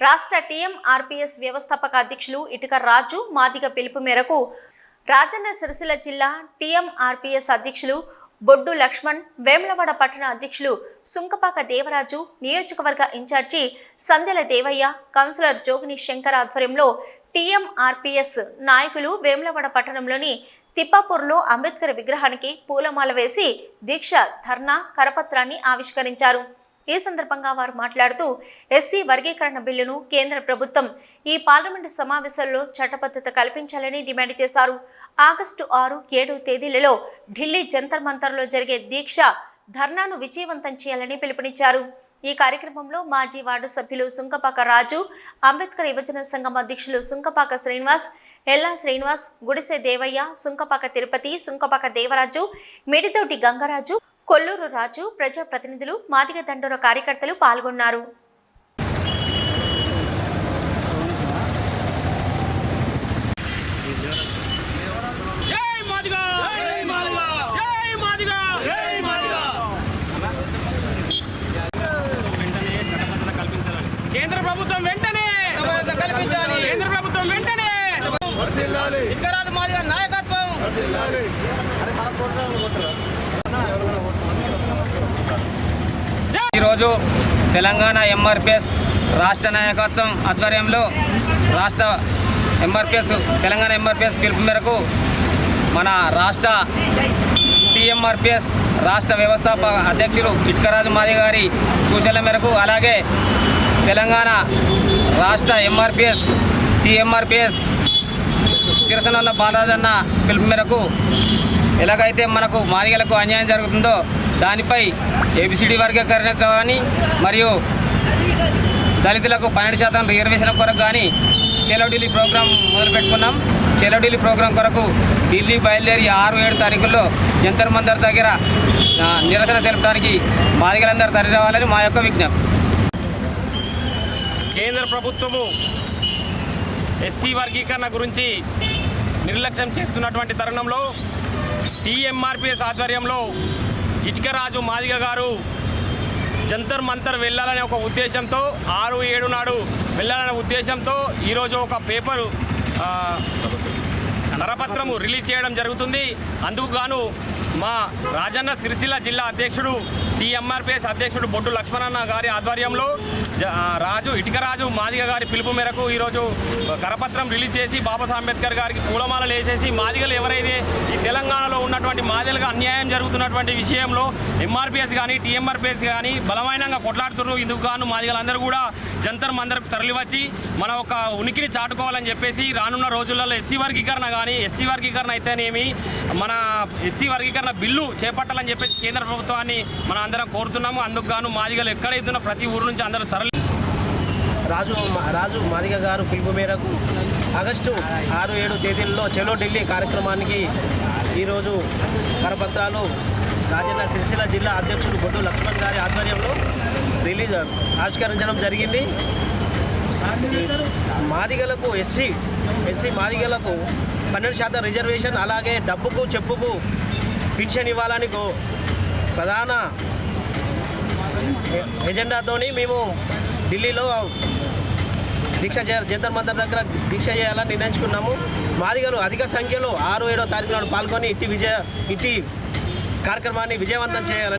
రాష్ట్ర టీఎంఆర్పీఎస్ వ్యవస్థాపక అధ్యక్షులు ఇటుక రాజు మాదిగ పిలుపు మేరకు రాజన్న సిరిసిల్ల జిల్లా టీఎంఆర్పీఎస్ అధ్యక్షులు బొడ్డు లక్ష్మణ్, వేములవాడ పట్టణ అధ్యక్షులు సుంకపాక దేవరాజు, నియోజకవర్గ ఇన్ఛార్జి సందెల దేవయ్య, కౌన్సిలర్ జోగిని శంకర్ ఆధ్వర్యంలో టీఎంఆర్పీఎస్ నాయకులు వేములవాడ పట్టణంలోని తిప్పాపూర్లో అంబేద్కర్ విగ్రహానికి పూలమాల వేసి దీక్ష ధర్నా కరపత్రాన్ని ఆవిష్కరించారు. ఈ సందర్భంగా వారు మాట్లాడుతూ ఎస్సీ వర్గీకరణ బిల్లును కేంద్ర ప్రభుత్వం ఈ పార్లమెంటు సమావేశాల్లో చట్టబద్ధత కల్పించాలని డిమాండ్ చేశారు. ఆగస్టు 6, 7 తేదీలలో ఢిల్లీ జంతర్ మంతర్లో జరిగే దీక్ష ధర్నాను విజయవంతం చేయాలని పిలుపునిచ్చారు. ఈ కార్యక్రమంలో మాజీ వార్డు సభ్యులు సుంకపాక రాజు, అంబేద్కర్ యువజన సంఘం అధ్యక్షులు సుంకపాక శ్రీనివాస్, ఎల్లా శ్రీనివాస్, గుడిసె దేవయ్య, సుంకపాక తిరుపతి, సుంకపాక దేవరాజు, మిడితోటి గంగరాజు, కొల్లూరు రాజు, ప్రజాప్రతినిధులు, మాదిగ దండోర కార్యకర్తలు పాల్గొన్నారు. కేంద్ర ప్రభుత్వం వెంటనే కల్పించాలి. కేంద్ర ప్రభుత్వం వెంటనే ఇక్కరాదు మాదిగ నాయకత్వం. ఈరోజు తెలంగాణ ఎంఆర్పిఎస్ రాష్ట్ర నాయకత్వం ఆధ్వర్యంలో తెలంగాణ ఎంఆర్పిఎస్ పిలుపు మేరకు మన రాష్ట్ర టీఎంఆర్పిఎస్ రాష్ట్ర వ్యవస్థాపక అధ్యక్షులు ఇటుకరాజు మాదిగ గారి సూచనల మేరకు, అలాగే తెలంగాణ రాష్ట్ర ఎంఆర్పిఎస్ సిఎంఆర్పిఎస్ సిరసనల్ల బాలరాజన్న పిలుపు మేరకు ఎలాగైతే మనకు మాదిగలకు అన్యాయం జరుగుతుందో దానిపై ఏబిసిడి వర్గీకరణ కానీ మరియు దళితులకు 12% రిజర్వేషన్ కొరకు కానీ చలో ఢిల్లీ ప్రోగ్రాం మొదలుపెట్టుకున్నాం. చలో ఢిల్లీ ప్రోగ్రాం కొరకు ఢిల్లీ బయలుదేరి 6, 7 తారీఖుల్లో జంతర్ మంతర్ దగ్గర నిరసన తెలపడానికి మాదిగలందరూ తరలి రావాలని మా యొక్క విజ్ఞప్తి. కేంద్ర ప్రభుత్వము ఎస్సీ వర్గీకరణ గురించి నిర్లక్ష్యం చేస్తున్నటువంటి తరుణంలో టీఎంఆర్పీఎస్ ఆధ్వర్యంలో ఇటుకరాజు మాదిగ గారు జంతర్ మంతర్ వెళ్ళాలనే ఒక ఉద్దేశంతో 6, 7 నాడు వెళ్ళాలనే ఉద్దేశంతో ఈరోజు ఒక పేపరు కరపత్రము రిలీజ్ చేయడం జరుగుతుంది. అందుకు గాను మా రాజన్న సిరిసిల్ల జిల్లా అధ్యక్షుడు టీఎంఆర్పీఎస్ అధ్యక్షుడు బొడ్డు లక్ష్మణన్న గారి ఆధ్వర్యంలో ఇటుకరాజు మాదిగ గారి పిలుపు మేరకు ఈరోజు కరపత్రం రిలీజ్ చేసి బాబాసాహెబ్ అంబేద్కర్ గారికి పూలమాలలు వేసేసి మాదిగలు ఎవరైతే ఈ తెలంగాణలో ఉన్నటువంటి మాదిగలకు అన్యాయం జరుగుతున్నటువంటి విషయంలో ఎంఆర్పీఎస్ కానీ టీఎంఆర్పీఎస్ కానీ బలమైనంగా కొట్లాడుతున్నారు. ఇందుకు గాను మాదిగలందరూ కూడా జంతర్ మంతర్ తరలివచ్చి మన ఒక ఉనికిని చాటుకోవాలని చెప్పేసి రానున్న రోజులలో ఎస్సీ వర్గీకరణ అయితేనేమి మన ఎస్సీ వర్గీకరణ బిల్లు చేపట్టాలని చెప్పేసి కేంద్ర ప్రభుత్వాన్ని మనం అందరం కోరుతున్నాము. అందుకు గాను మాదిగలు ఎక్కడైతున్న ప్రతి ఊరు నుంచి అందరూ తరలి రాజు మాదిగ గారు పిలుపు మేరకు ఆగస్టు 6, 7 తేదీల్లో చలో ఢిల్లీ కార్యక్రమానికి ఈరోజు కరపత్రాలు రాజన్న సిరిసిల్ల జిల్లా అధ్యక్షుడు బొడ్డు లక్ష్మణ్ గారి ఆధ్వర్యంలో ఆవిష్కరించడం జరిగింది. మాదిగలకు ఎస్సీ మాదిగలకు 12% రిజర్వేషన్, అలాగే డబ్బుకు చెప్పుకు పెన్షన్ ఇవ్వాలని ప్రధాన ఎజెండాతోని మేము ఢిల్లీలో జంతర్ మంతర్ దగ్గర దీక్ష చేయాలని నిర్ణయించుకున్నాము. మాదిగలు అధిక సంఖ్యలో 6, 7 తారీఖు నాడు పాల్గొని ఇట్టి కార్యక్రమాన్ని విజయవంతం చేయాలని